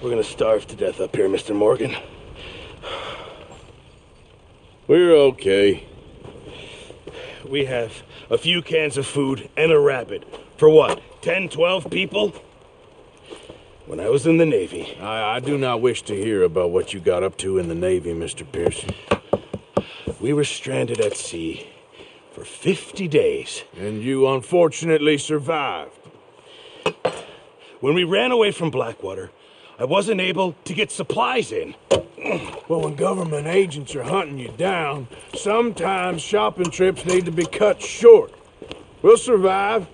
We're gonna starve to death up here, Mr. Morgan. We're okay. We have a few cans of food and a rabbit. For what, 10, 12 people? When I was in the Navy... I do not wish to hear about what you got up to in the Navy, Mr. Pearson. We were stranded at sea for 50 days. And you unfortunately survived. When we ran away from Blackwater, I wasn't able to get supplies in. Well, when government agents are hunting you down, sometimes shopping trips need to be cut short. We'll survive.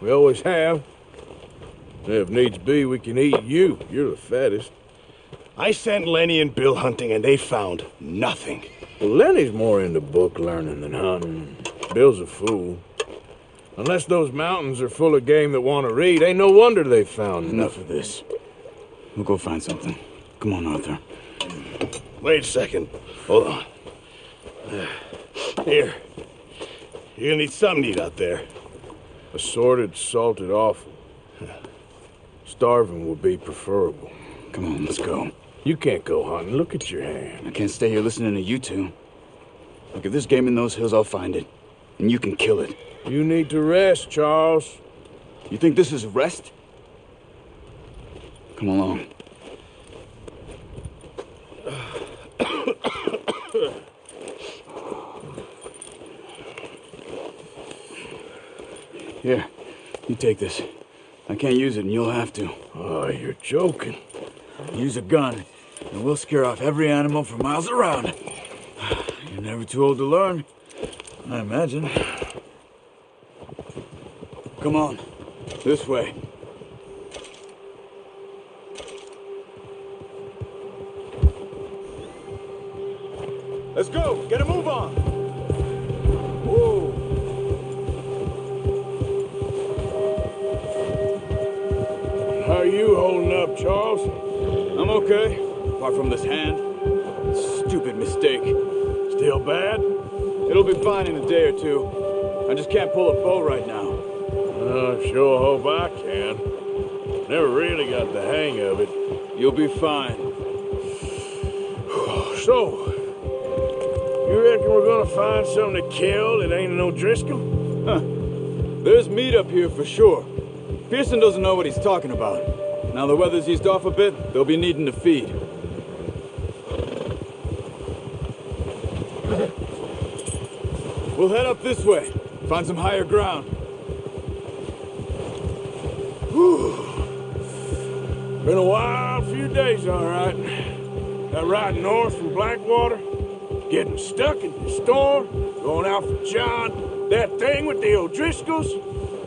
We always have. If needs be, we can eat you. You're the fattest. I sent Lenny and Bill hunting, and they found nothing. Well, Lenny's more into book learning than hunting. Bill's a fool. Unless those mountains are full of game that want to read, ain't no wonder they found Enough of this. We'll go find something. Come on, Arthur. Wait a second. Hold on. Here. You're gonna need something to eat out there. Assorted, salted offal. Starving would be preferable. Come on, let's go. You can't go hunting. Look at your hand. I can't stay here listening to you two. Look, if there's game in those hills, I'll find it. And you can kill it. You need to rest, Charles. You think this is rest? Come along. Here, you take this. I can't use it, and you'll have to. Oh, you're joking. Use a gun, and we'll scare off every animal for miles around. You're never too old to learn, I imagine. Come on, this way. Let's go, get a move on. Whoa. How are you holding up, Charles? I'm okay, apart from this hand. Stupid mistake. Still bad? It'll be fine in a day or two. I just can't pull a bow right now. Sure hope I can. Never really got the hang of it. You'll be fine. So, you reckon we're gonna find something to kill that ain't no Driscoll? Huh. There's meat up here for sure. Pearson doesn't know what he's talking about. Now the weather's eased off a bit, they'll be needing to feed. We'll head up this way, find some higher ground. Whew. Been a wild few days, all right. That ride north from Blackwater, getting stuck in the storm, going out for John, that thing with the O'Driscolls.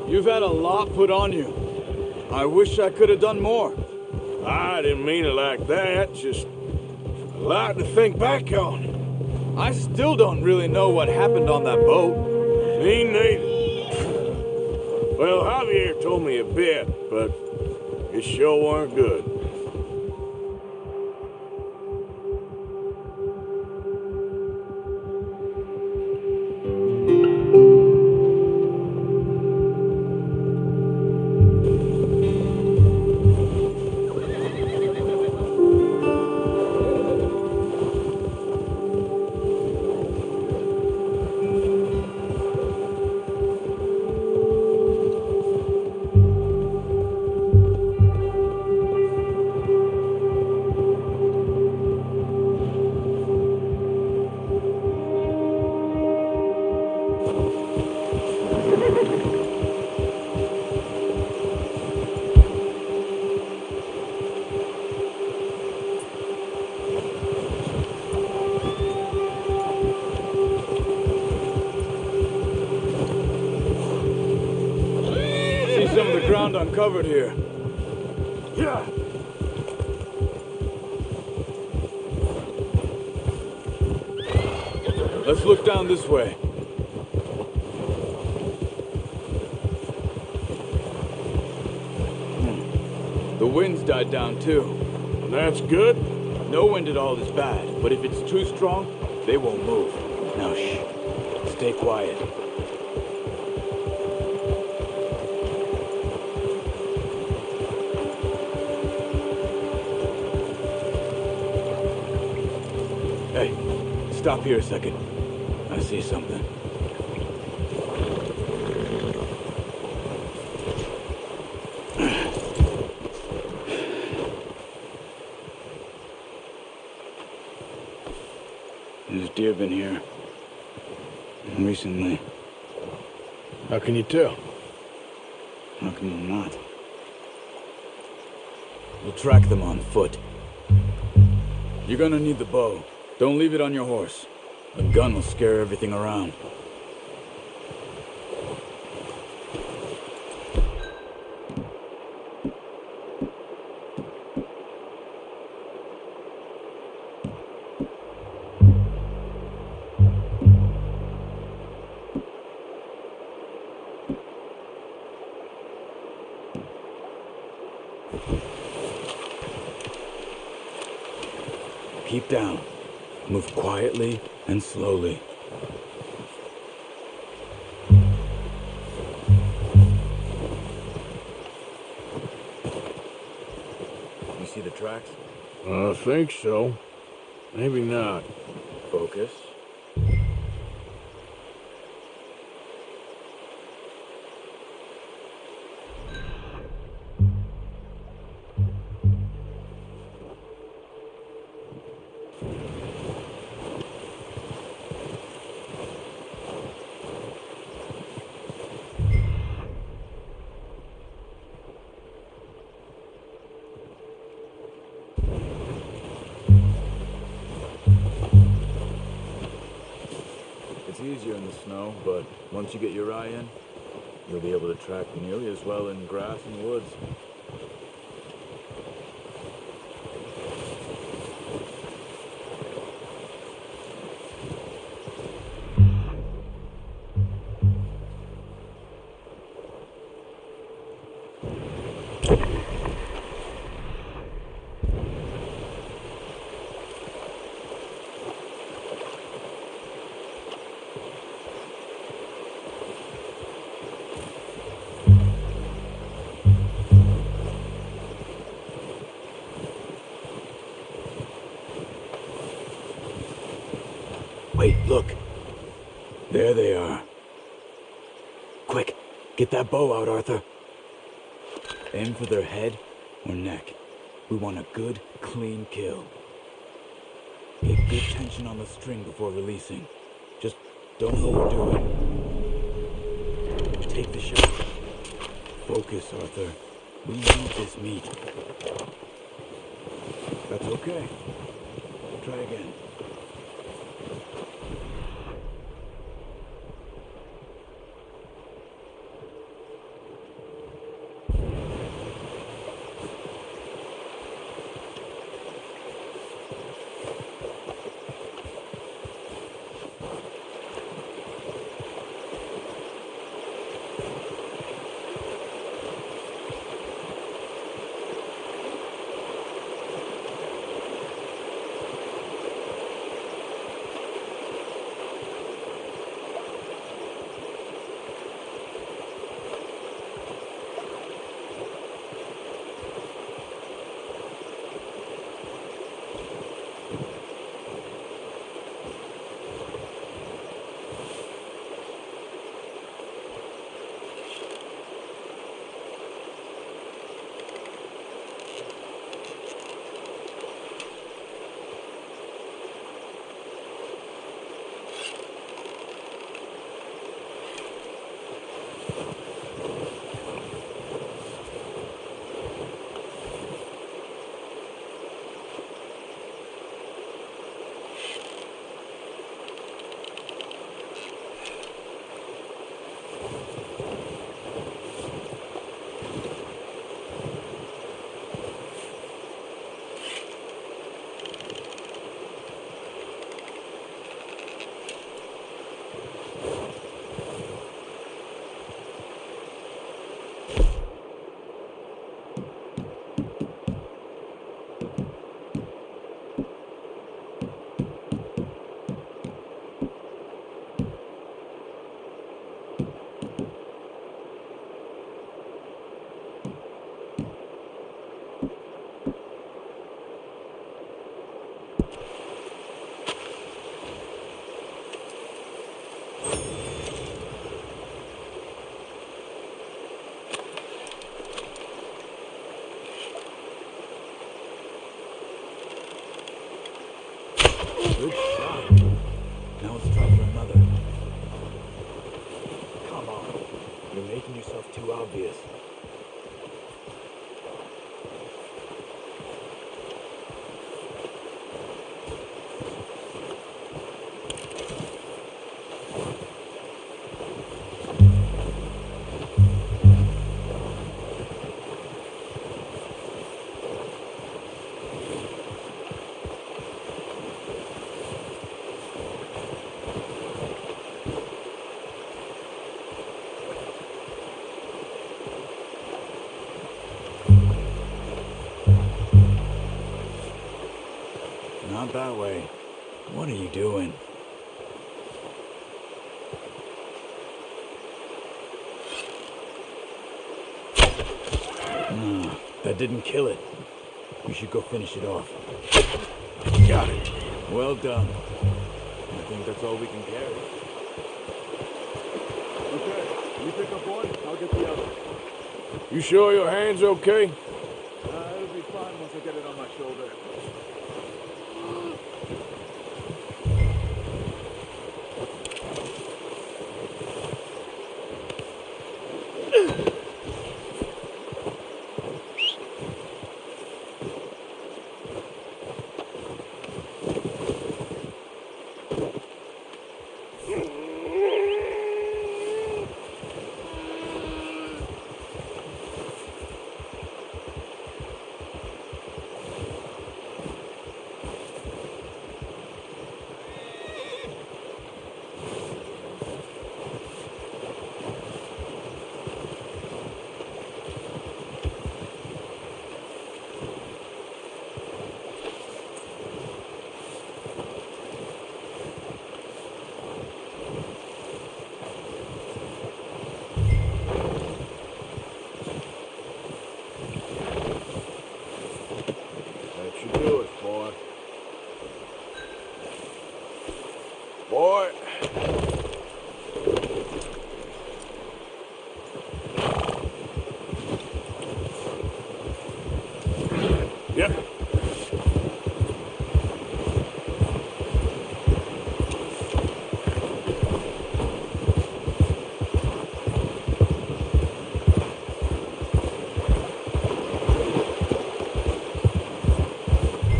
You've had a lot put on you. I wish I could have done more. I didn't mean it like that, just a lot to think back on. I still don't really know what happened on that boat. Me neither. Well, Javier told me a bit, but it sure weren't good. ground uncovered here. Yeah. Let's look down this way. The wind's died down too. That's good. No wind at all is bad, but if it's too strong, they won't move. Now shh. Stay quiet. Hey, stop here a second. I see something. There's deer been here. Recently. How can you tell? How can you not? We'll track them on foot. You're gonna need the bow. Don't leave it on your horse. A gun will scare everything around. Keep down. Move quietly and slowly. You see the tracks? I think so. Maybe not. Focus. It's easier in the snow, but once you get your eye in, you'll be able to track nearly as well in grass and woods. Wait, look. There they are. Quick, get that bow out, Arthur. Aim for their head or neck. We want a good, clean kill. Get good tension on the string before releasing. Just don't overdo it. Take the shot. Focus, Arthur. We need this meat. That's okay. Try again. Good shot. Now let's try for another. Come on. You're making yourself too obvious. Not that way. What are you doing? No, that didn't kill it. We should go finish it off. Got it. Well done. I think that's all we can carry. Okay, you pick up one, I'll get the other. You sure your hand's okay? It'll be fine once I get it on my shoulder. Boy. Yep.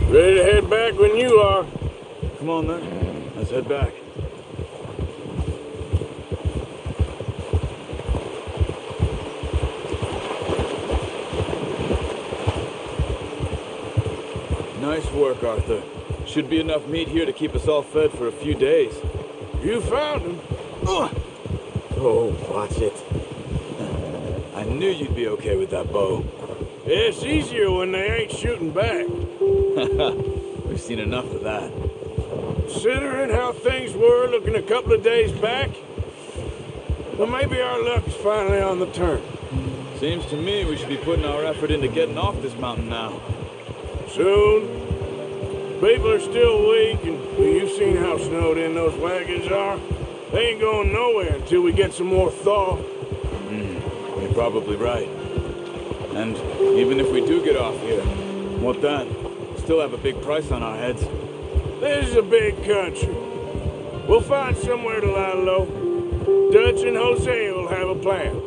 Ready to head back when you are. Come on then. Let's head back. Nice work, Arthur. Should be enough meat here to keep us all fed for a few days. You found him. Oh, watch it. I knew you'd be okay with that bow. It's easier when they ain't shooting back. We've seen enough of that. Considering how things were looking a couple of days back, well, maybe our luck's finally on the turn. Seems to me we should be putting our effort into getting off this mountain now. Soon. People are still weak, and well, you've seen how snowed in those wagons are. They ain't going nowhere until we get some more thaw. You're probably right. And even if we do get off here, what then? We still have a big price on our heads. This is a big country. We'll find somewhere to lie low. Dutch and Jose will have a plan.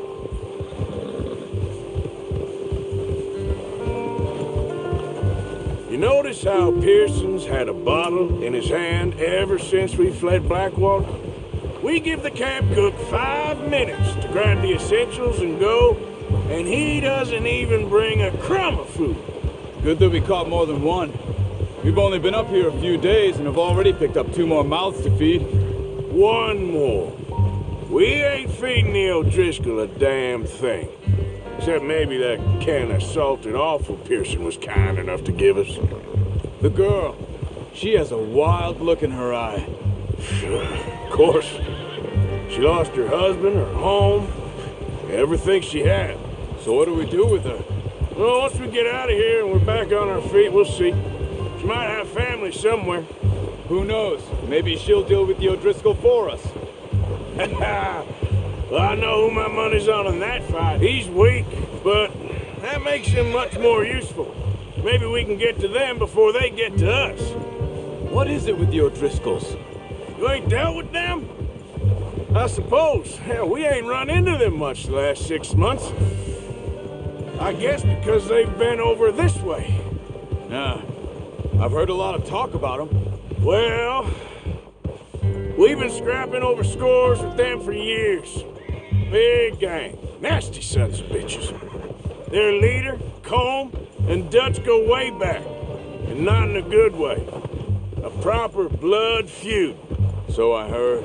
You notice how Pearson's had a bottle in his hand ever since we fled Blackwater? We give the camp cook 5 minutes to grab the essentials and go, and he doesn't even bring a crumb of food. Good that we caught more than one. We've only been up here a few days and have already picked up 2 more mouths to feed. 1 more. We ain't feeding the O'Driscoll a damn thing. Except maybe that can of salted offal Pearson was kind enough to give us. The girl, she has a wild look in her eye. Of course. She lost her husband, her home, everything she had. So what do we do with her? Well, once we get out of here and we're back on our feet, we'll see. She might have family somewhere. Who knows? Maybe she'll deal with the O'Driscoll for us. Well, I know who my money's on in that fight. He's weak, but that makes him much more useful. Maybe we can get to them before they get to us. What is it with the O'Driscolls? You ain't dealt with them? I suppose. Hell, we ain't run into them much the last 6 months. I guess because they've been over this way. Nah, I've heard a lot of talk about them. Well, we've been scrapping over scores with them for years. Big gang. Nasty sons of bitches. Their leader, Combe, and Dutch go way back. And not in a good way. A proper blood feud. So I heard.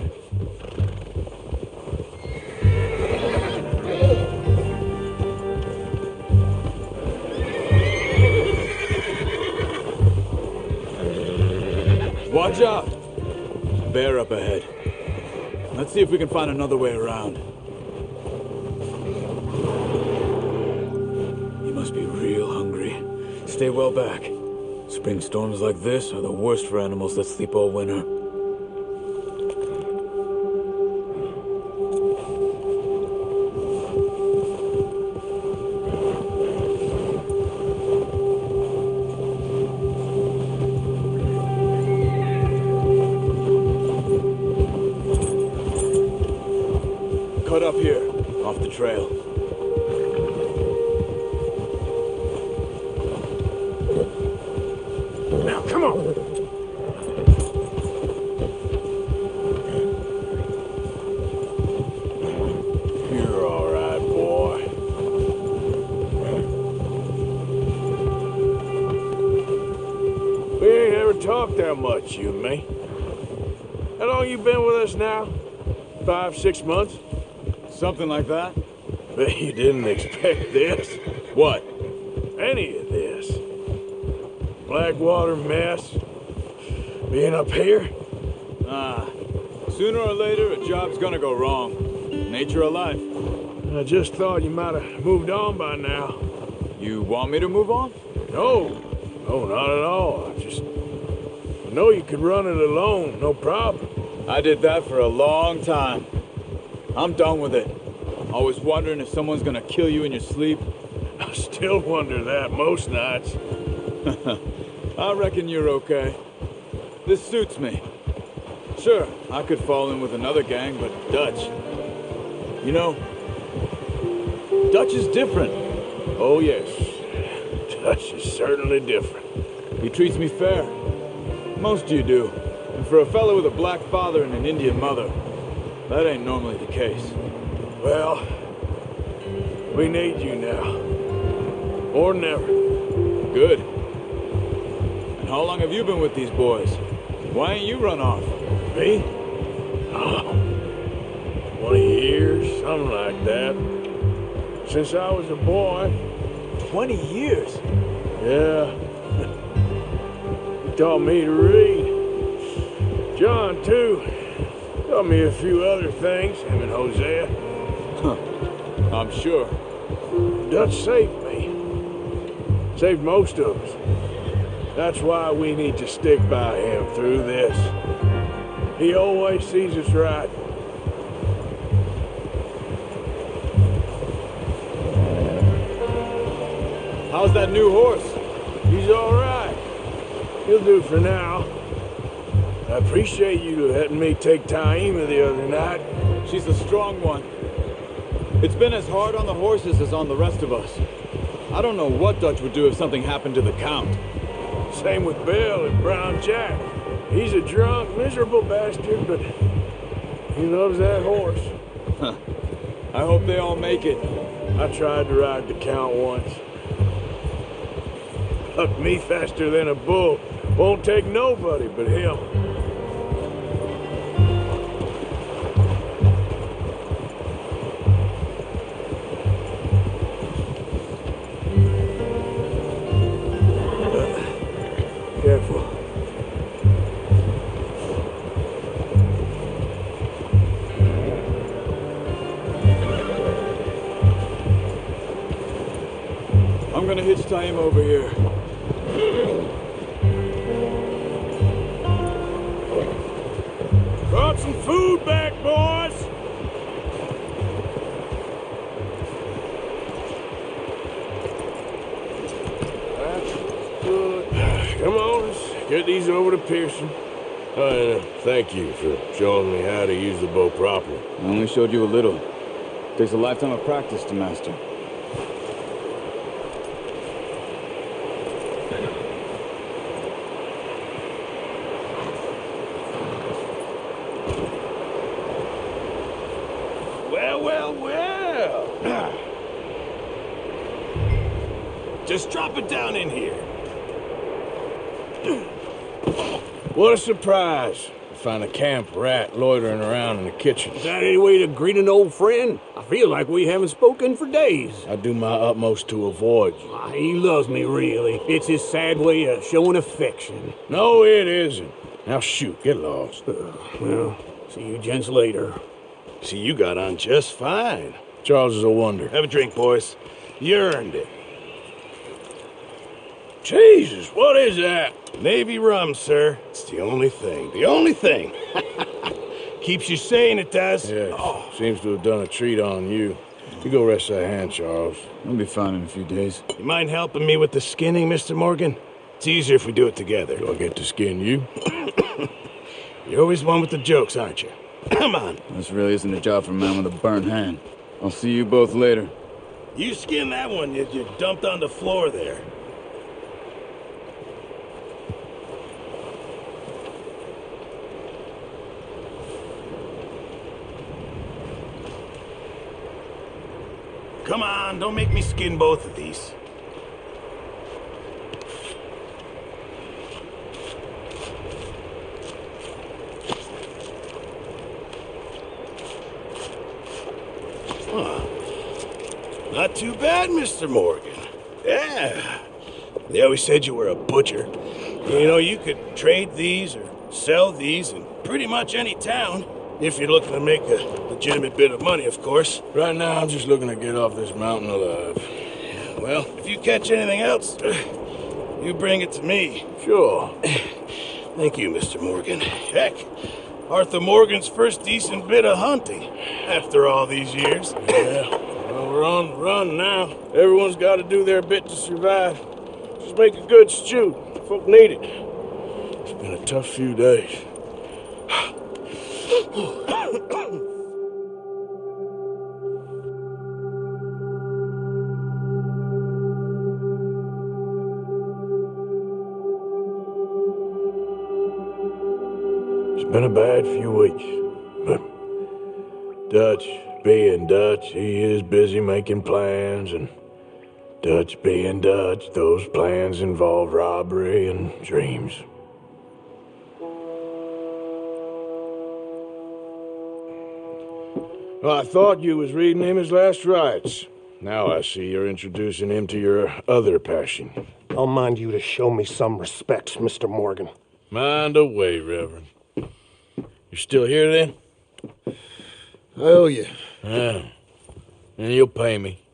Watch out! Bear up ahead. Let's see if we can find another way around. You must be real hungry. Stay well back. Spring storms like this are the worst for animals that sleep all winter. Cut up here, off the trail. Now, come on! You're all right, boy. We ain't ever talked that much, you and me. How long you been with us now? 5, 6 months? Something like that? Bet you didn't expect this. What? Any of this. Blackwater mess. Being up here? Ah, sooner or later a job's gonna go wrong. Nature of life. I just thought you might have moved on by now. You want me to move on? No, not at all. I know you could run it alone, no problem. I did that for a long time. I'm done with it. Always wondering if someone's gonna kill you in your sleep. I still wonder that most nights. I reckon you're okay. This suits me. Sure, I could fall in with another gang, but Dutch... You know, Dutch is different. Oh, yes. Dutch is certainly different. He treats me fair. Most of you do. And for a fellow with a black father and an Indian mother, that ain't normally the case. Well, we need you now. Or never. Good. And how long have you been with these boys? Why ain't you run off? Me? Oh, 20 years, something like that. Since I was a boy. 20 years? Yeah. He taught me to read. John, too. Taught me a few other things, him and Hosea. I'm sure. Dutch saved me. Saved most of us. That's why we need to stick by him through this. He always sees us right. How's that new horse? He's all right. He'll do for now. I appreciate you letting me take Taima the other night. She's a strong one. It's been as hard on the horses as on the rest of us. I don't know what Dutch would do if something happened to the Count. Same with Bill and Brown Jack. He's a drunk, miserable bastard, but he loves that horse. I hope they all make it. I tried to ride the Count once. Hucked me faster than a bull. Won't take nobody but him. Careful. I'm gonna hitch Taima over here. Brought some food back, boys. That's good. Come on, let's get the these over to Pearson. Thank you for showing me how to use the bow properly. I only showed you a little. Takes a lifetime of practice to master. Well. Just drop it down in here. What a surprise. To find a camp rat loitering around in the kitchen. Is that any way to greet an old friend? I feel like we haven't spoken for days. I do my utmost to avoid you. He loves me, really. It's his sad way of showing affection. No, it isn't. Now shoot, get lost. Well, see you gents later. See, you got on just fine. Charles is a wonder. Have a drink, boys. You earned it. Jesus, what is that? Navy rum, sir. It's the only thing. The only thing. Keeps you sane, it does. Yeah, seems to have done a treat on you. You go rest that hand, Charles. I'll be fine in a few days. You mind helping me with the skinning, Mr. Morgan? It's easier if we do it together. Do I get to skin you? You're always one with the jokes, aren't you? Come on. This really isn't a job for a man with a burnt hand. I'll see you both later. You skin that one you dumped on the floor there. Come on, don't make me skin both of these. Not too bad, Mr. Morgan. Yeah. They always said you were a butcher. You know, you could trade these or sell these in pretty much any town. If you're looking to make a legitimate bit of money, of course. Right now, I'm just looking to get off this mountain alive. Well, if you catch anything else, you bring it to me. Sure. Thank you, Mr. Morgan. Heck, Arthur Morgan's first decent bit of hunting after all these years. Yeah. Well, we're on the run now. Everyone's got to do their bit to survive. Just make a good stew. Folk need it. It's been a tough few days. It's been a bad few weeks, but Dutch being Dutch, he is busy making plans, and Dutch being Dutch, those plans involve robbery and dreams. Well, I thought you was reading him his last rites. Now I see you're introducing him to your other passion. I'll mind you to show me some respect, Mr. Morgan. Mind away, Reverend. You're still here, then? I owe you. Yeah. And you'll pay me.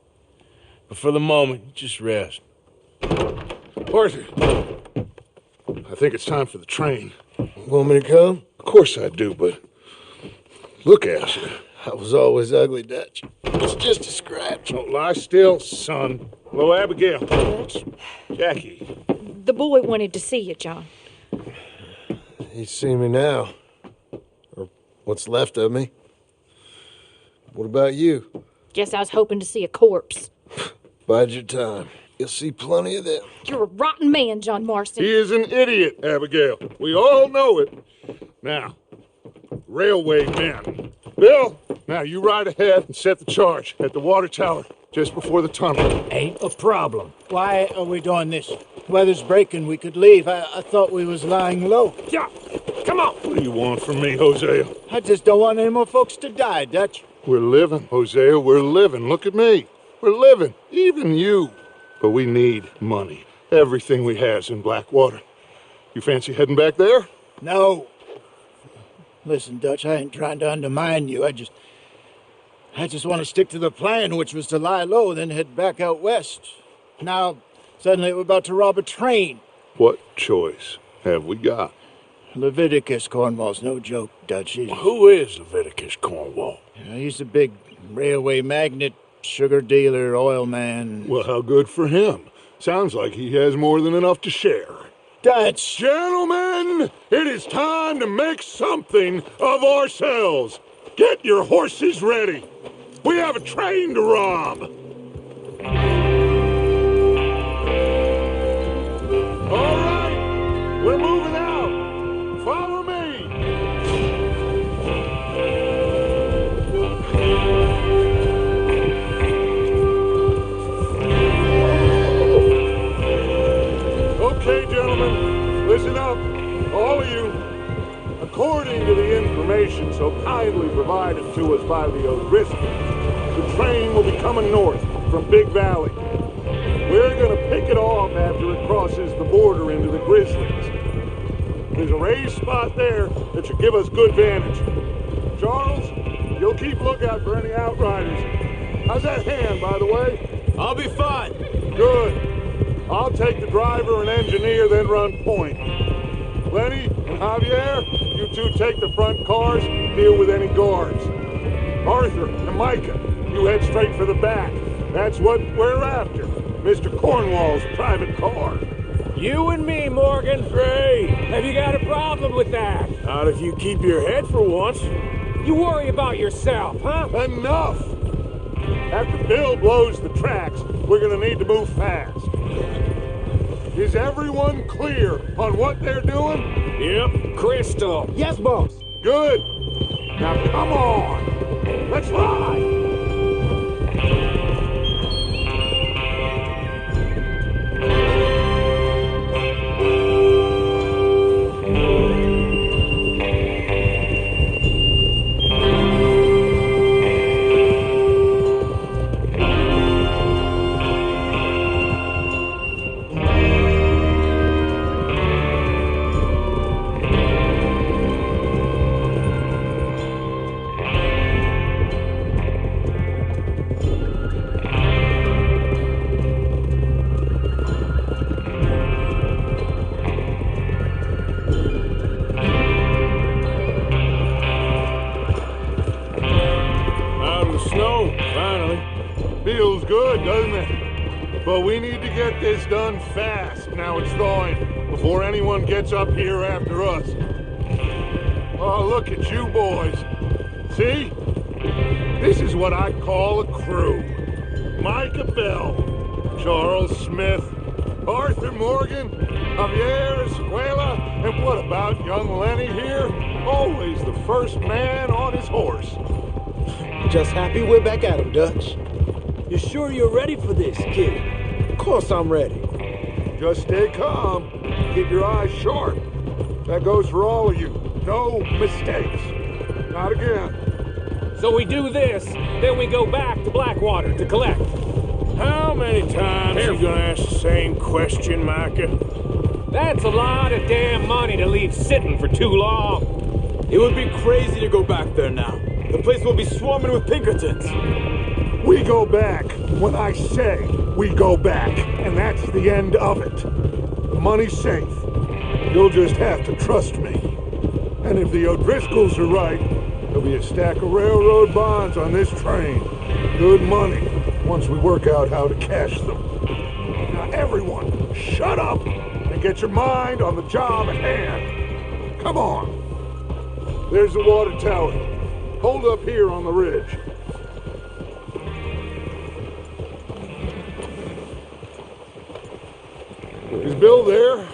But for the moment, just rest. Arthur, I think it's time for the train. Want me to come? Of course I do, but look at you. I was always ugly, Dutch. It's just a scratch. Don't lie still, son. Hello, Abigail. Jackie. The boy wanted to see you, John. You see me now. Or what's left of me. What about you? Guess I was hoping to see a corpse. Bide your time. You'll see plenty of them. You're a rotten man, John Marston. He is an idiot, Abigail. We all know it. Now, railway men. Bill, now you ride ahead and set the charge at the water tower just before the tunnel. Ain't a problem. Why are we doing this? Weather's breaking. We could leave. I thought we was lying low. Yeah, come on. What do you want from me, Hosea? I just don't want any more folks to die, Dutch. We're living, Hosea. We're living. Look at me. We're living. Even you. But we need money. Everything we has in Blackwater. You fancy heading back there? No. Listen, Dutch, I ain't trying to undermine you. I just want to stick to the plan, which was to lie low, then head back out west. Now, suddenly we're about to rob a train. What choice have we got? Leviticus Cornwall's no joke, Dutch. Who is Leviticus Cornwall? He's a big railway magnate, sugar dealer, oil man. Well, how good for him. Sounds like he has more than enough to share. Dutch! Gentlemen! Men, it is time to make something of ourselves. Get your horses ready. We have a train to rob. All right, we're moving out. Follow me. Okay, gentlemen, listen up, all of you. According to the information so kindly provided to us by the O'Driscolls, the train will be coming north from Big Valley. We're gonna pick it off after it crosses the border into the Grizzlies. There's a raised spot there that should give us good vantage. Charles, you'll keep lookout for any outriders. How's that hand, by the way? I'll be fine. Good. I'll take the driver and engineer, then run point. Lenny and Javier, you two take the front cars, deal with any guards. Arthur and Micah, you head straight for the back. That's what we're after. Mr. Cornwall's private car. You and me, Morgan. Great. Have you got a problem with that? Not if you keep your head for once. You worry about yourself, huh? Enough! After Bill blows the tracks, we're gonna need to move fast. Is everyone clear on what they're doing? Yep. Crystal. Yes, boss. Good. Now come on. Let's ride. Feels good, doesn't it? But we need to get this done fast, now it's thawing, before anyone gets up here after us. Oh, look at you boys. See? This is what I call a crew. Micah Bell, Charles Smith, Arthur Morgan, Javier Escuela, and what about young Lenny here? Always the first man on his horse. Just happy we're back at him, Dutch. You sure you're ready for this, kid? Of course I'm ready. Just stay calm. Keep your eyes sharp. That goes for all of you. No mistakes. Not again. So we do this, then we go back to Blackwater to collect. How many times are you gonna ask the same question, Micah? That's a lot of damn money to leave sitting for too long. It would be crazy to go back there now. The place will be swarming with Pinkertons. We go back when I say we go back, and that's the end of it. The money's safe. You'll just have to trust me. And if the O'Driscolls are right, there'll be a stack of railroad bonds on this train. Good money, once we work out how to cash them. Now everyone, shut up and get your mind on the job at hand. Come on. There's the water tower. Hold up here on the ridge. Is Bill there?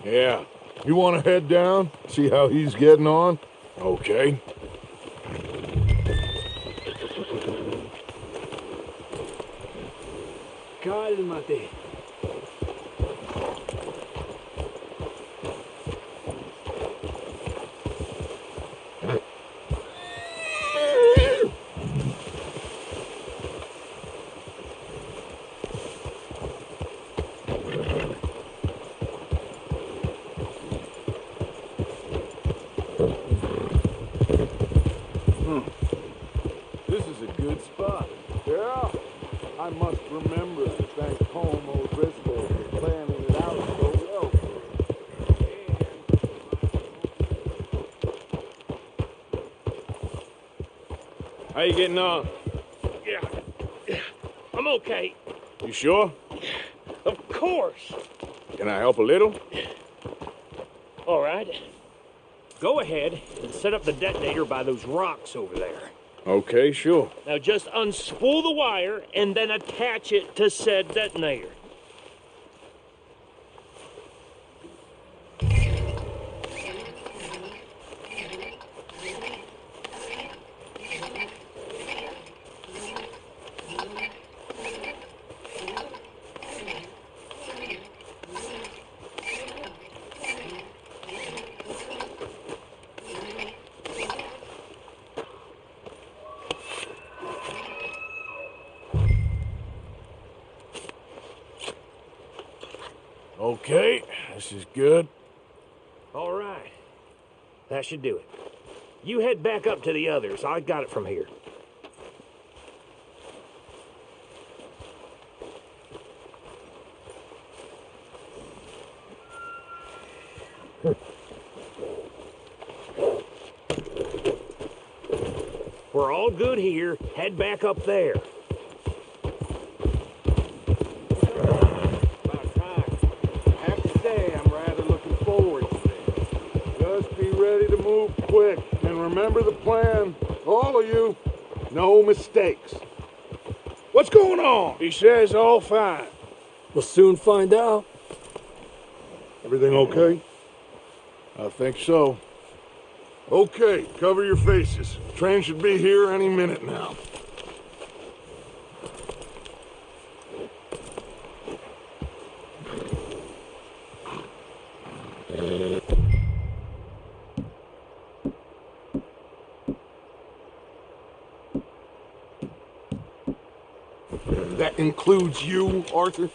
Yeah. You want to head down, see how he's getting on? Okay. Cálmate. This is a good spot. Yeah, I must remember to thank Home O'Driscoll for planning it out so well. How you getting on? Yeah, I'm okay. You sure? Of course. Can I help a little? All right. Go ahead and set up the detonator by those rocks over there. Okay, sure. Now just unspool the wire and then attach it to said detonator. Okay, this is good. All right. That should do it. You head back up to the others. I got it from here. We're all good here. Head back up there. Quick, and remember the plan. All of you, no mistakes. What's going on? He says all fine. We'll soon find out. Everything okay? I think so. Okay, cover your faces. Train should be here any minute now. That includes you, Arthur?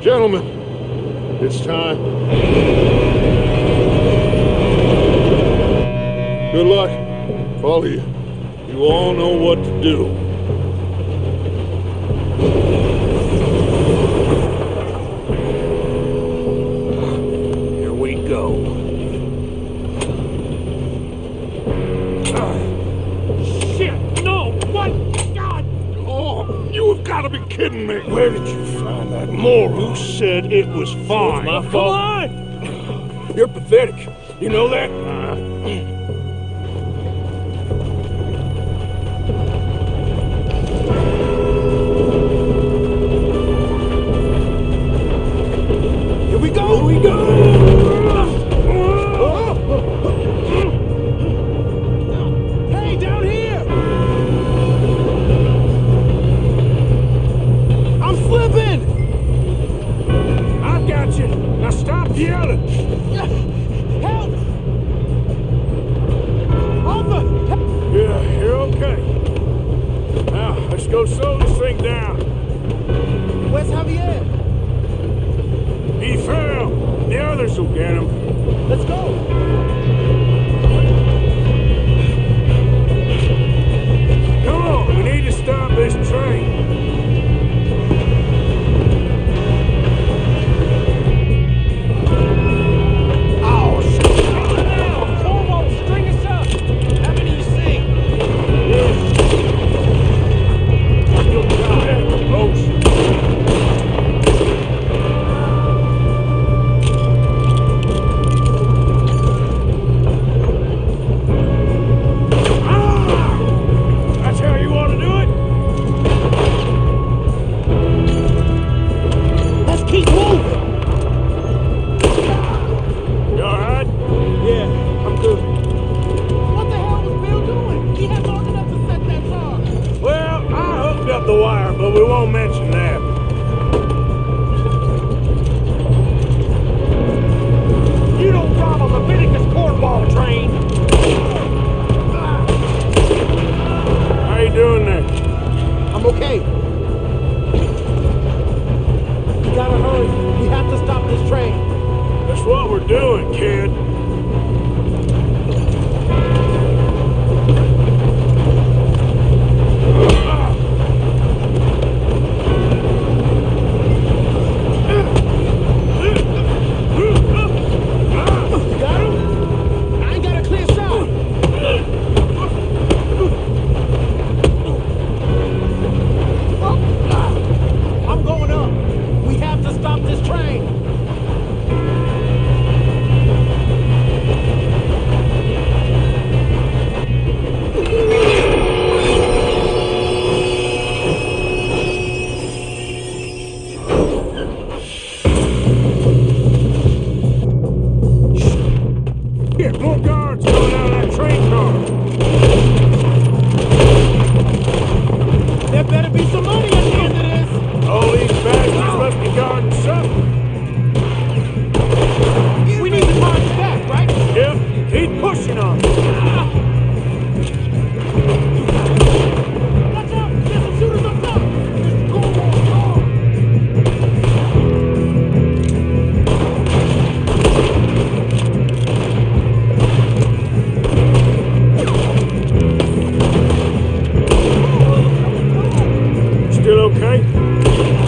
Gentlemen, it's time. Good luck, all of you. You all know what to do. Here we go. Shit, no! What? God! Oh, you have got to be kidding me. Where did you find that moron? You said it was fine. my Come fault. on! You're pathetic. You know that? Here we go! Here we go! Hey, down here! I'm slipping! I got you. Now stop yelling. Help! Arthur! Yeah, you're okay. Now, let's go slow this thing down. Where's Javier? He fell. The others will get him. Let's go! Come on, we need to stop this train.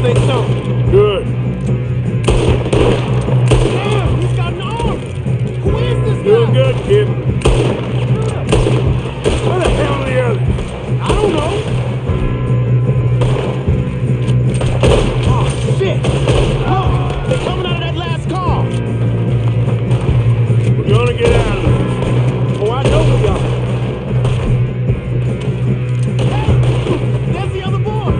think so. Good. Damn, he's got an arm! Who is this guy? Doing good, kid. Where the hell are the others? I don't know. Oh, shit! Look, they're coming out of that last car. We're gonna get out of this. Oh, I know we are. Hey, there's the other boy.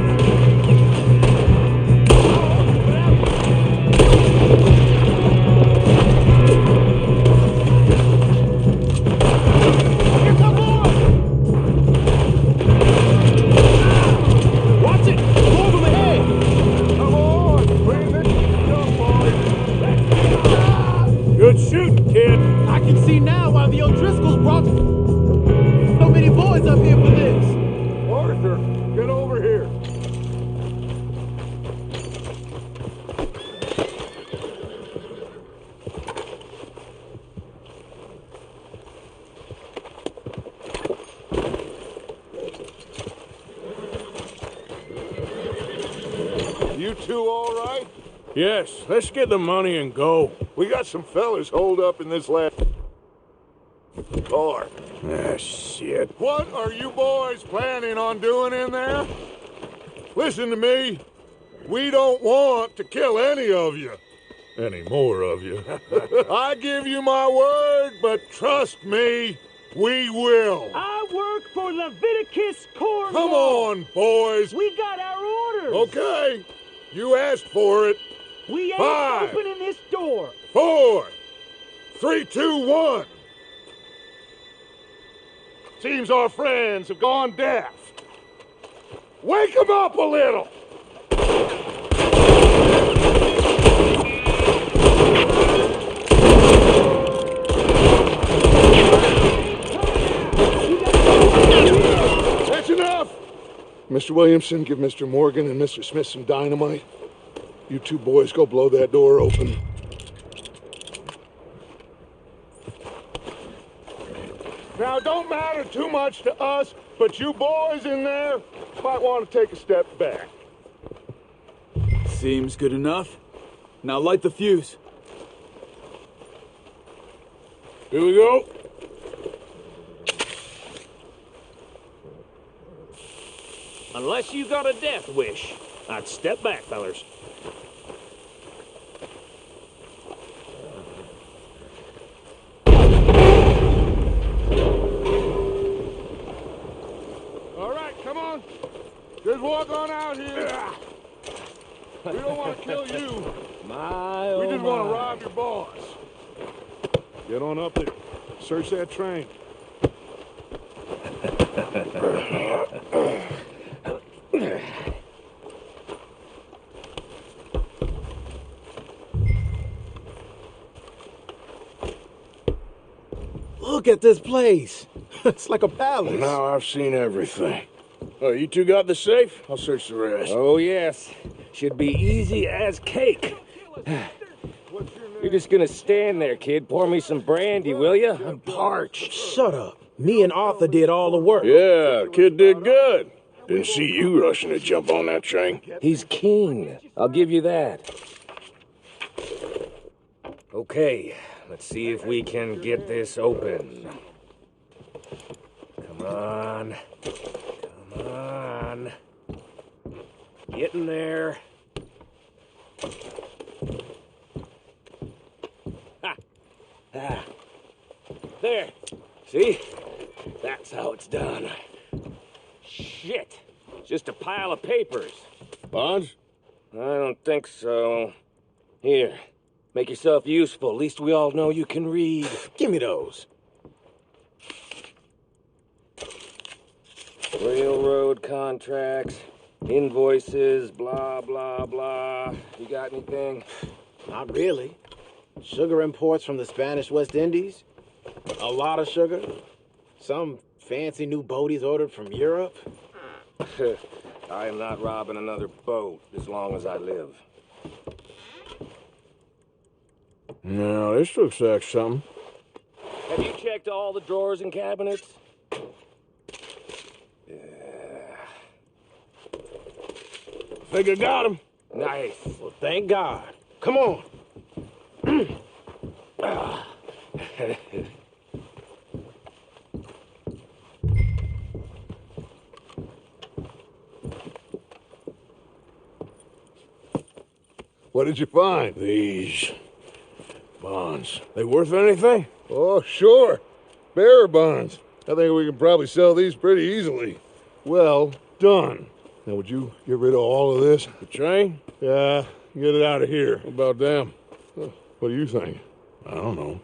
Here come more. Watch it. Go over my head. Come on, bring it. Come on. Good shooting, kid. I can see now why the O'Driscolls brought so many boys up here for this. Arthur, get over here. You two all right? Yes, let's get the money and go. We got some fellas holed up in this last car. Ah, shit. What are you boys planning on doing in there? Listen to me. We don't want to kill any of you. Any more of you. I give you my word, but trust me, we will. I work for Leviticus Cornwall. Come on, boys. We got our orders. Okay. You asked for it. We ain't 5, opening this door. 4, 3, 2, 1. Seems our friends have gone deaf. Wake them up a little. That's enough. Mr. Williamson, give Mr. Morgan and Mr. Smith some dynamite. You two boys go blow that door open. Now, it don't matter too much to us, but you boys in there might want to take a step back. Seems good enough. Now light the fuse. Here we go. Unless you got a death wish, I'd step back, fellers. All right, come on. Just walk on out here. We don't want to kill you. We just want to rob your boss. Get on up there. Search that train. Look at this place. It's like a palace. Now I've seen everything. Oh, you two got the safe? I'll search the rest. Oh, yes. Should be easy as cake. You're just gonna stand there, kid. Pour me some brandy, will you? I'm parched. Shut up. Me and Arthur did all the work. Yeah, kid did good. Didn't see you rushing to jump on that train. He's keen. I'll give you that. Okay, let's see if we can get this open. Come on. Come on. Get in there. Ha! Ah. There. See? That's how it's done. Shit. It's just a pile of papers. Bonds? I don't think so. Here. Make yourself useful. At least we all know you can read. Give me those. Railroad contracts, invoices, blah, blah, blah. You got anything? Not really. Sugar imports from the Spanish West Indies. A lot of sugar. Some fancy new boat he's ordered from Europe. I am not robbing another boat as long as I live. No, this looks like something. Have you checked all the drawers and cabinets? Think I got him. Nice. Well, thank God. Come on. What did you find? These bonds. They worth anything? Oh, sure. Bearer bonds. I think we can probably sell these pretty easily. Well done. Now, would you get rid of all of this? The train? Yeah, get it out of here. What about them? What do you think? I don't know.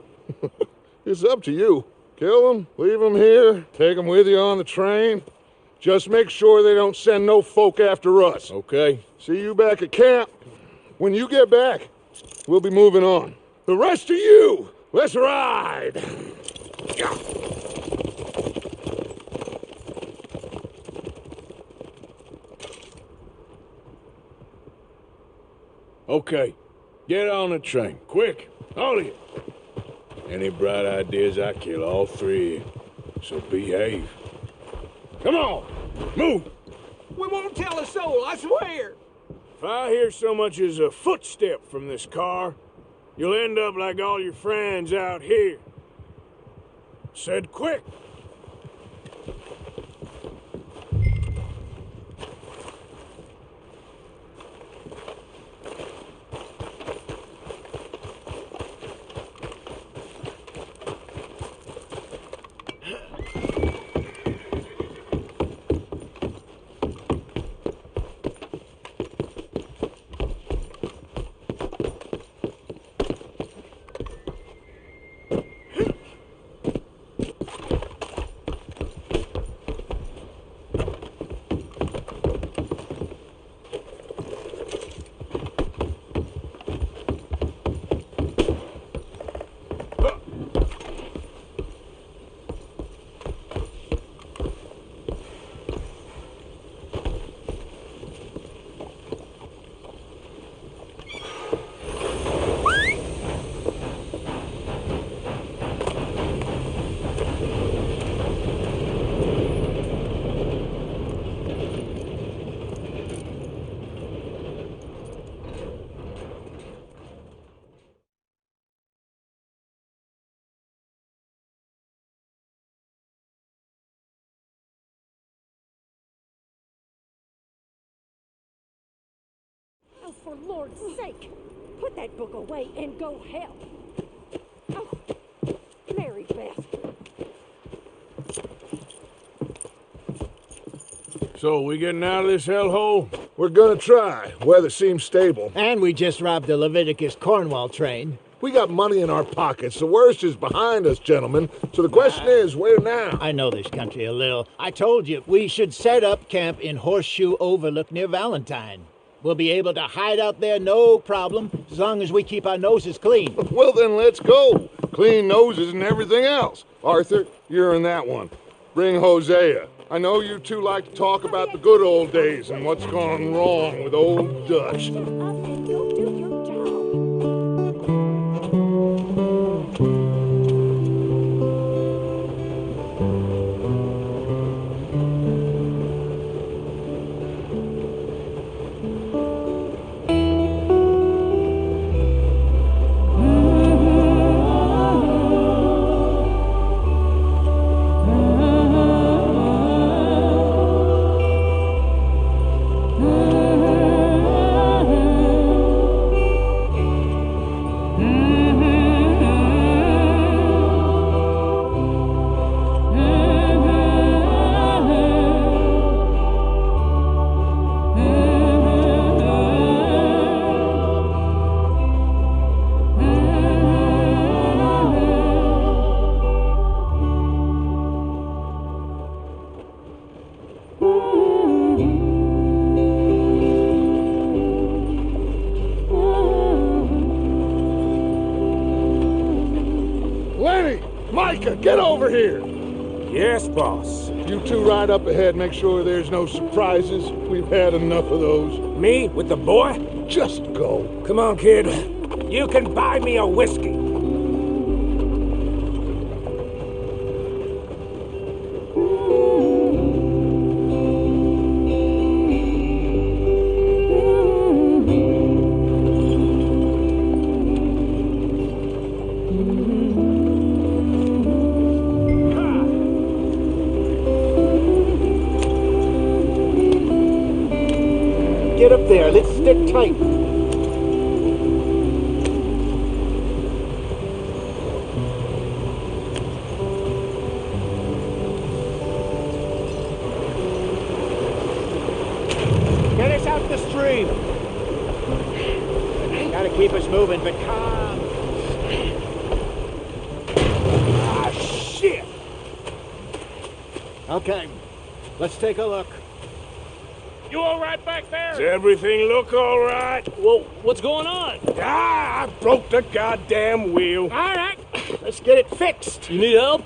It's up to you. Kill them, leave them here, take them with you on the train. Just make sure they don't send no folk after us. Okay. See you back at camp. When you get back, we'll be moving on. The rest of you, let's ride! Okay. Get on the train. Quick. All of you. Any bright ideas, I kill all three of you. So behave. Come on. Move. We won't tell a soul, I swear. If I hear so much as a footstep from this car, you'll end up like all your friends out here. Said quick. Oh, for Lord's sake, put that book away and go help. Oh, Mary Beth. So, we getting out of this hellhole? We're gonna try. Weather seems stable. And we just robbed the Leviticus Cornwall train. We got money in our pockets. The worst is behind us, gentlemen. So the question is, where now? I know this country a little. I told you, we should set up camp in Horseshoe Overlook near Valentine. We'll be able to hide out there, no problem, as long as we keep our noses clean. Well, then let's go. Clean noses and everything else. Arthur, you're in that one. Bring Hosea. I know you two like to talk about the good old days and what's gone wrong with old Dutch. Shut up and go do your job. Lenny! Micah, get over here! Yes, boss. You two ride up ahead, make sure there's no surprises. We've had enough of those. Me with the boy? Just go. Come on, kid. You can buy me a whiskey. tight. Get us out the stream. Gotta keep us moving, but calm. Ah, shit! Okay, let's take a look. You all right back there? Does everything look all right? Well, what's going on? Ah, I broke the goddamn wheel. All right, let's get it fixed. You need help?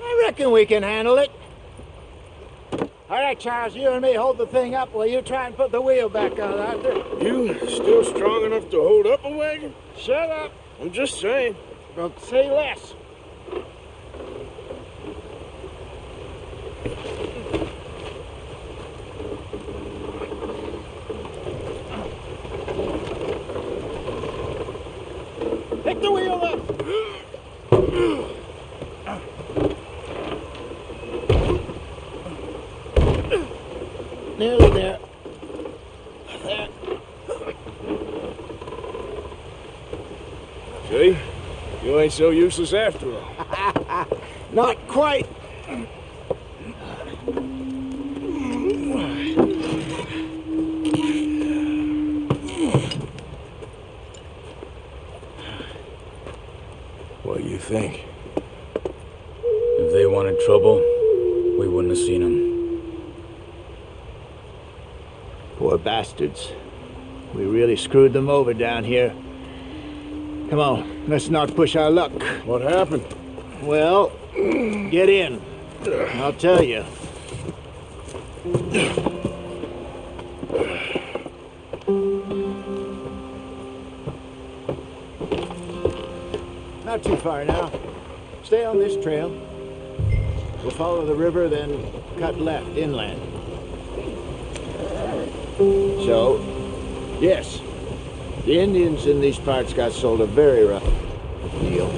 I reckon we can handle it. All right, Charles, you and me hold the thing up while you try and put the wheel back on, Arthur. You still strong enough to hold up a wagon? Shut up. I'm just saying. Don't say less. Pick the wheel up. Nearly there. There. See? You ain't so useless after all. Not quite. What do you think? If they wanted trouble, we wouldn't have seen them. Poor bastards. We really screwed them over down here. Come on, let's not push our luck. What happened? Well, get in. I'll tell you. Not too far now. Stay on this trail. We'll follow the river, then cut left inland. So, yes, the Indians in these parts got sold a very rough deal.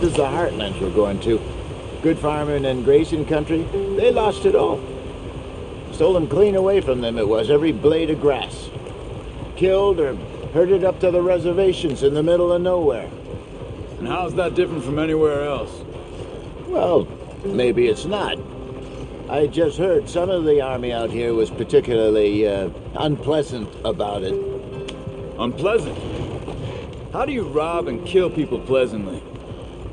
This is the heartlands we're going to. Good farming and grazing country, they lost it all. Stolen clean away from them it was, every blade of grass. Killed or herded up to the reservations in the middle of nowhere. And how's that different from anywhere else? Well, maybe it's not. I just heard some of the army out here was particularly unpleasant about it. Unpleasant? How do you rob and kill people pleasantly?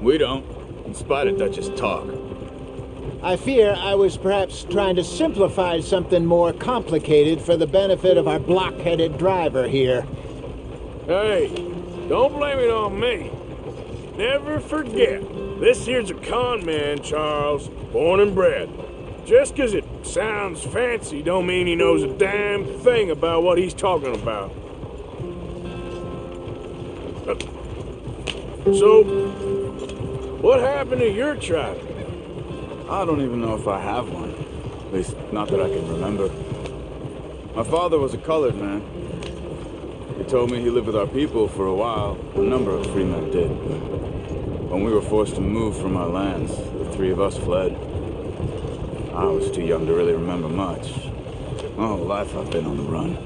We don't, in spite of Dutch's talk. I fear I was perhaps trying to simplify something more complicated for the benefit of our block-headed driver here. Hey, don't blame it on me. Never forget, this here's a con man, Charles, born and bred. Just 'cause it sounds fancy don't mean he knows a damn thing about what he's talking about. So, what happened to your tribe? I don't even know if I have one. At least, not that I can remember. My father was a colored man. He told me he lived with our people for a while. A number of free men did. When we were forced to move from our lands, the three of us fled. I was too young to really remember much. My whole life I've been on the run.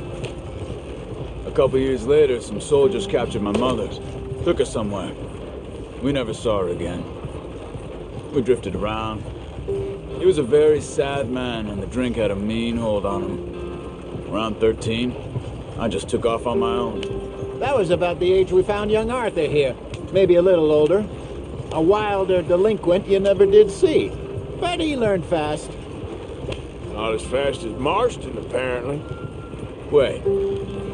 A couple years later, some soldiers captured my mother. Took her somewhere. We never saw her again. We drifted around. He was a very sad man, and the drink had a mean hold on him. Around 13, I just took off on my own. That was about the age we found young Arthur here. Maybe a little older. A wilder delinquent you never did see. But he learned fast. Not as fast as Marston, apparently. Wait,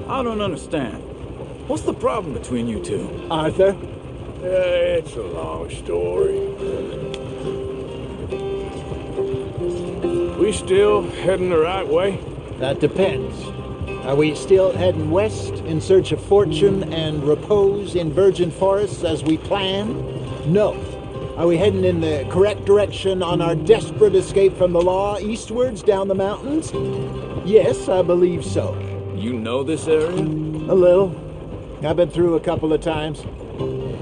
I don't understand. What's the problem between you two? Arthur? It's a long story. We still heading the right way? That depends. Are we still heading west in search of fortune and repose in virgin forests as we planned? No. Are we heading in the correct direction on our desperate escape from the law eastwards down the mountains? Yes, I believe so. You know this area? A little. I've been through a couple of times.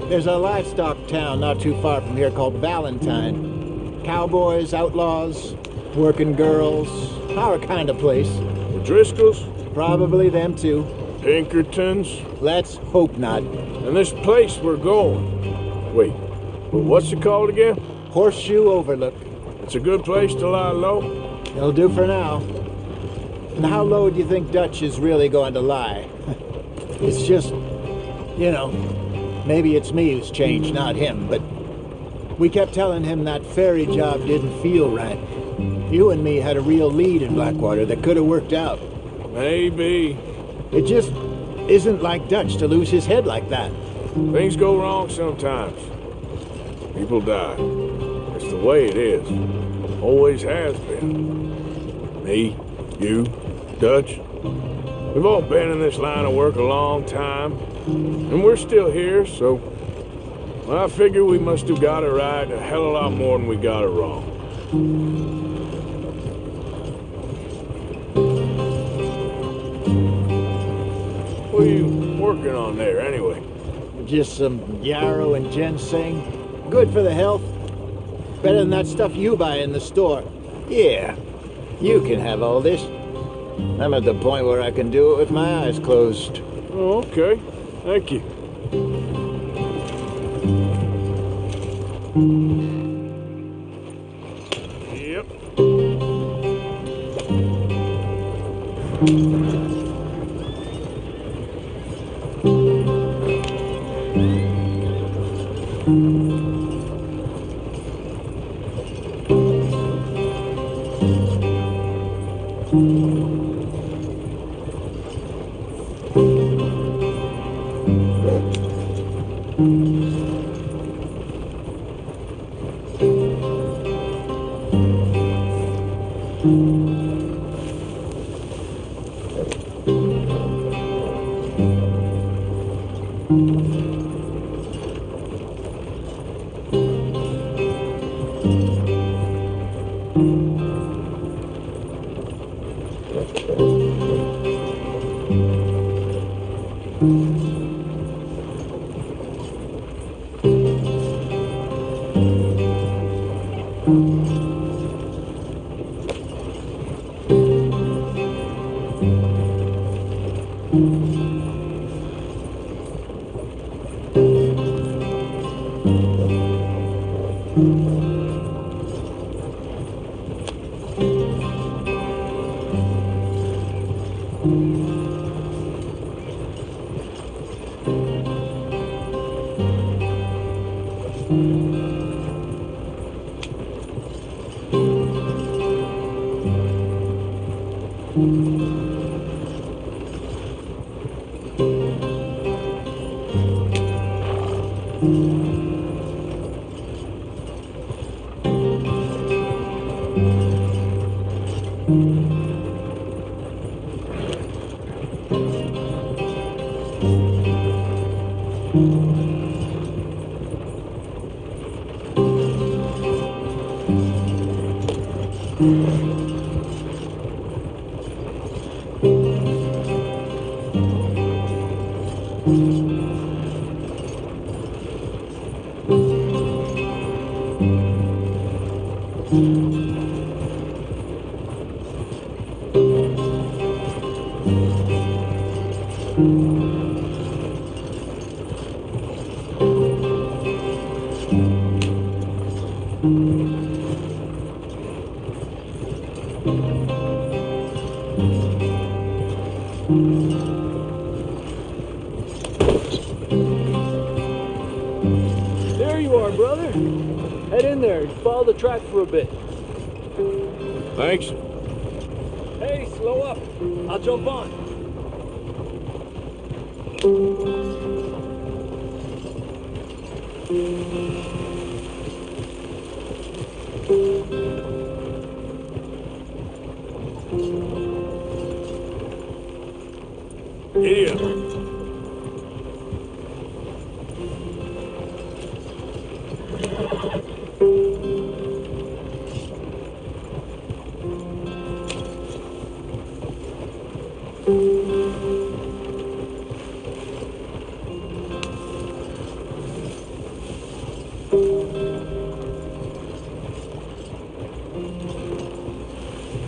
There's a livestock town not too far from here called Valentine. Cowboys, outlaws, working girls, Our kind of place. The Driscolls? Probably them too. Pinkertons? Let's hope not. And this place we're going. Wait, but what's it called again? Horseshoe Overlook. It's a good place to lie low? It'll do for now. And how low do you think Dutch is really going to lie? It's just, you know, maybe it's me who's changed, not him, but we kept telling him that ferry job didn't feel right. You and me had a real lead in Blackwater that could have worked out. Maybe. It just isn't like Dutch to lose his head like that. Things go wrong sometimes. People die. It's the way it is. Always has been. Me, you, Dutch. We've all been in this line of work a long time. And we're still here, so... well, I figure we must have got it right a hell of a lot more than we got it wrong. What are you working on there, anyway? Just some yarrow and ginseng. Good for the health. Better than that stuff you buy in the store. Yeah, you can have all this. I'm at the point where I can do it with my eyes closed. Oh, okay. Thank you. Yep. There you are, brother. Head in there and follow the track for a bit. Thanks. Hey, slow up. I'll jump on. Idiot.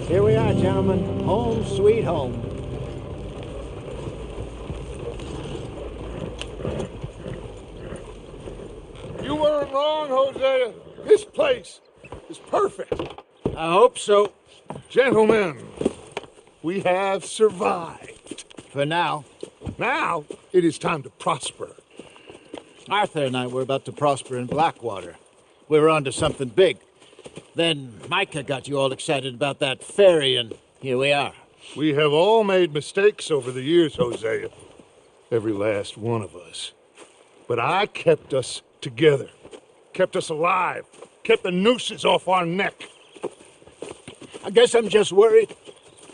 Here we are, gentlemen. sweet home. You weren't wrong, Hosea. This place is perfect. I hope so. Gentlemen, we have survived. For now. Now, it is time to prosper. Arthur and I were about to prosper in Blackwater. We were onto something big. Then Micah got you all excited about that ferry, and here we are. We have all made mistakes over the years, Hosea. Every last one of us. But I kept us together. Kept us alive. Kept the nooses off our neck. I guess I'm just worried.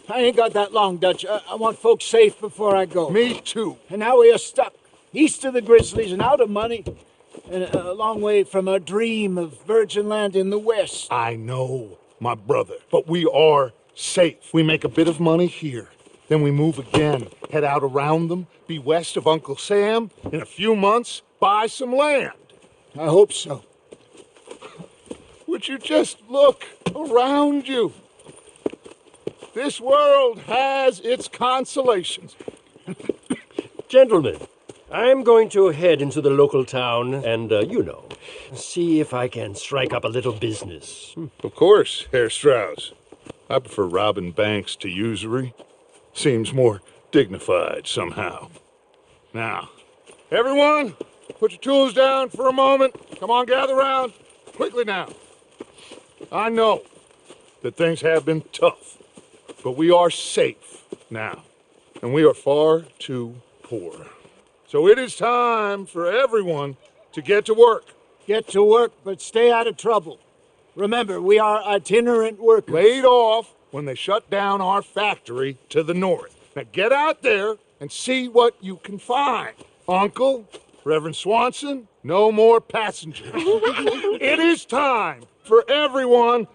I ain't got that long, Dutch. I want folks safe before I go. Me too. And now we are stuck. East of the Grizzlies and out of money. And a long way from a dream of virgin land in the west. I know, my brother. But we are safe. We make a bit of money here. Then we move again. Head out around them. Be west of Uncle Sam. In a few months, buy some land. I hope so. Would you just look around you? This world has its consolations. Gentlemen, I'm going to head into the local town and, see if I can strike up a little business. Of course, Herr Strauss. I prefer robbing banks to usury. Seems more dignified somehow. Now, everyone, put your tools down for a moment. Come on, gather round. Quickly now. I know that things have been tough, but we are safe now, and we are far too poor. So it is time for everyone to get to work. Get to work, but stay out of trouble. Remember, we are itinerant workers. Laid off when they shut down our factory to the north. Now get out there and see what you can find. Uncle, Reverend Swanson, no more passengers. It is time for everyone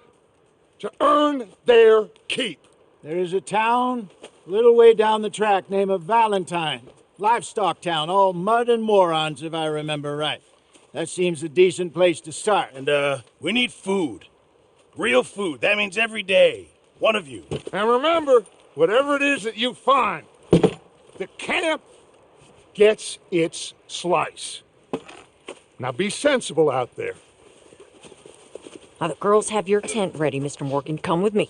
to earn their keep. There is a town a little way down the track named Valentine. Livestock town, all mud and morons, if I remember right. That seems a decent place to start. And, we need food. Real food. That means every day. One of you. And remember, whatever it is that you find, the camp gets its slice. Now be sensible out there. Now, the girls have your tent ready, Mr. Morgan. Come with me.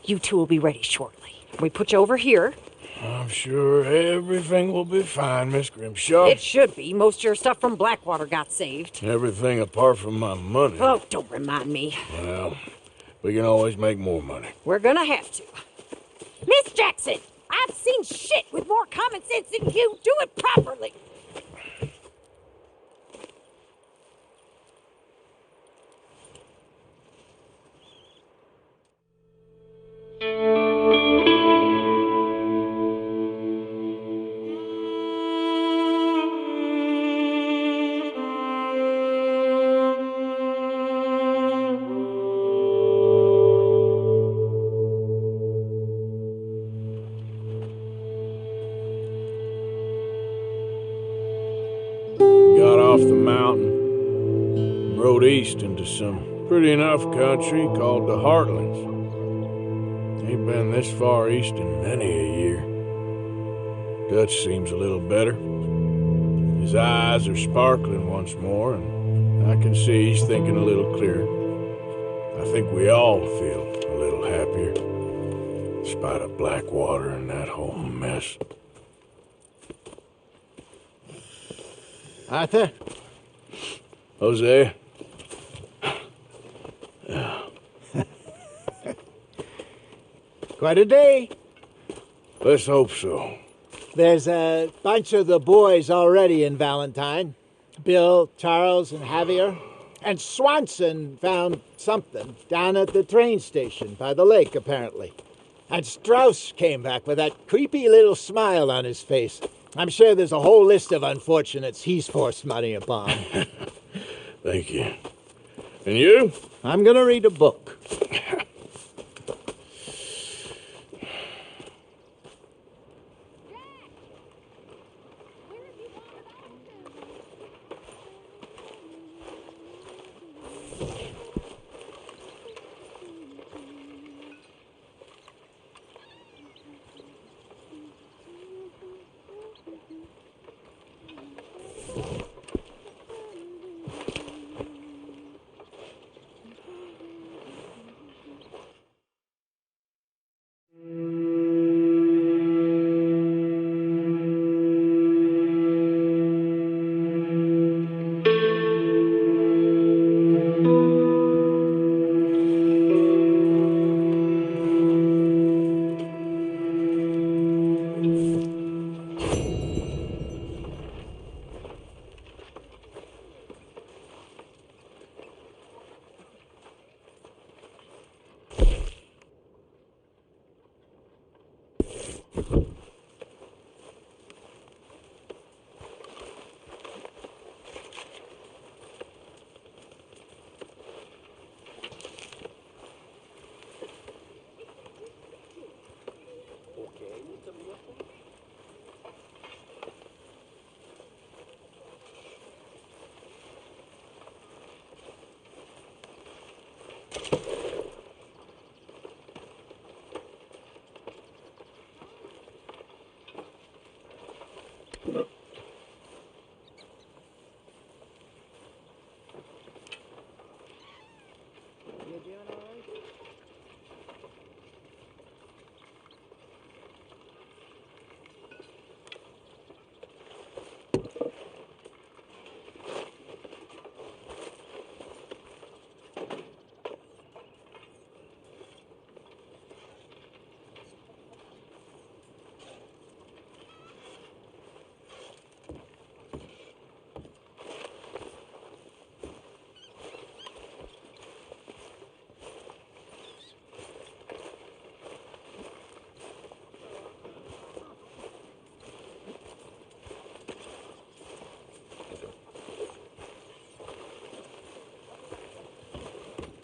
You two will be ready shortly. We put you over here. I'm sure everything will be fine, Miss Grimshaw. It should be. Most of your stuff from Blackwater got saved. Everything apart from my money. Oh, don't remind me. Well, we can always make more money. We're gonna have to. Miss Jackson, I've seen shit with more common sense than you. Do it properly. Off the mountain, rode east into some pretty enough country called the Heartlands. Ain't been this far east in many a year. Dutch seems a little better. His eyes are sparkling once more, and I can see he's thinking a little clearer. I think we all feel a little happier, in spite of Blackwater and that whole mess. Arthur? Jose? Quite a day. Let's hope so. There's a bunch of the boys already in Valentine. Bill, Charles, and Javier. And Swanson found something down at the train station by the lake, apparently. And Strauss came back with that creepy little smile on his face. I'm sure there's a whole list of unfortunates he's forced money upon. Thank you. And you? I'm gonna read a book.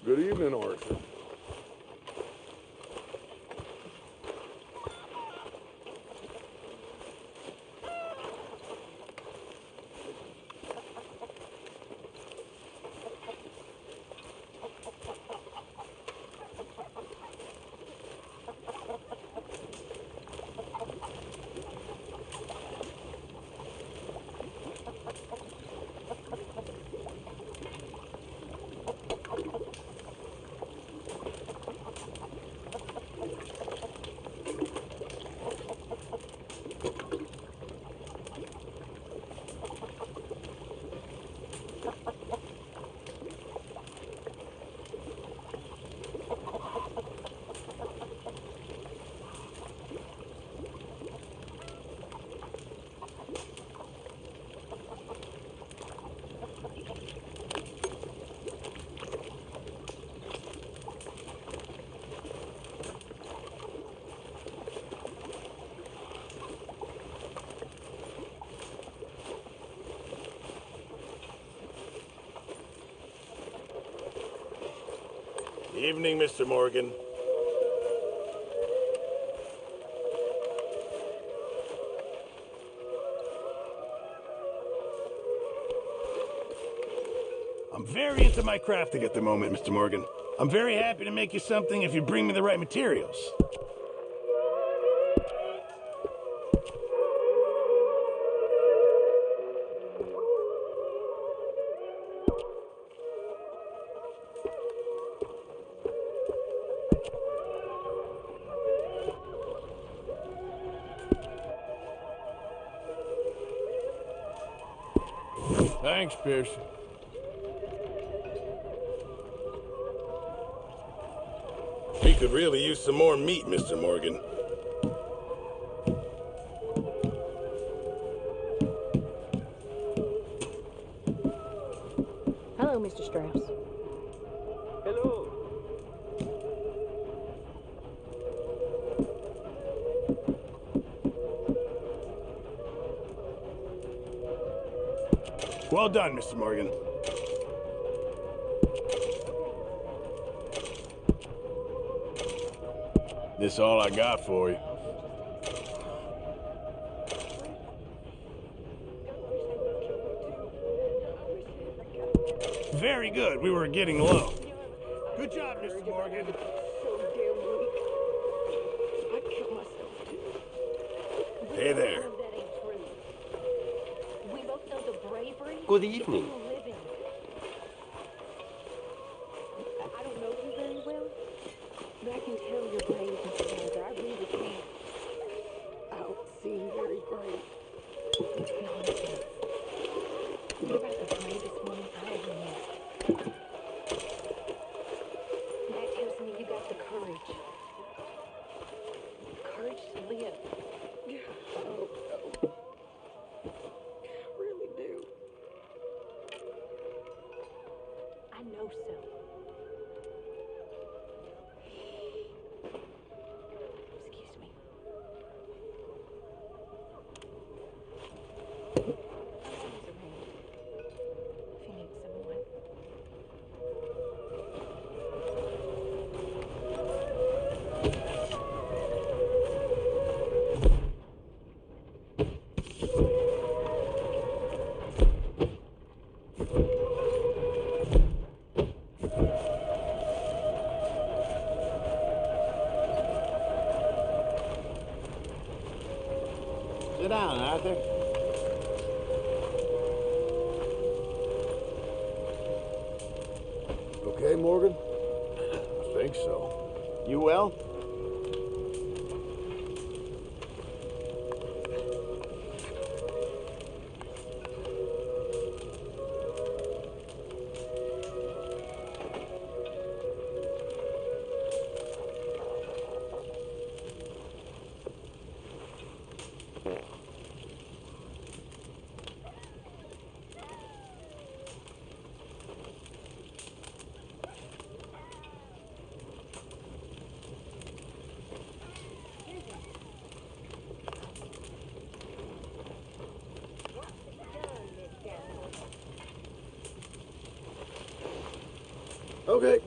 Good evening, Arthur. Evening, Mr. Morgan. I'm very into my crafting at the moment, Mr. Morgan. I'm very happy to make you something if you bring me the right materials. Thanks, Pearson. We could really use some more meat, Mr. Morgan. Hello, Mr. Strauss. Hello. Well done, Mr. Morgan. This all I got for you. Very good. We were getting low. Good job, Mr. Morgan. Hey there. We both know the bravery. Good evening. I don't know you very well, but I can tell you're brave, Mr. Gander. I really can. I don't seem very brave. Nonsense. You're about the bravest woman I ever met. That tells me you got the courage. Courage to live. Oh, no. I really do. I know so. Excuse me. Sit down, Arthur. Okay, Morgan? I think so. You well? Okay.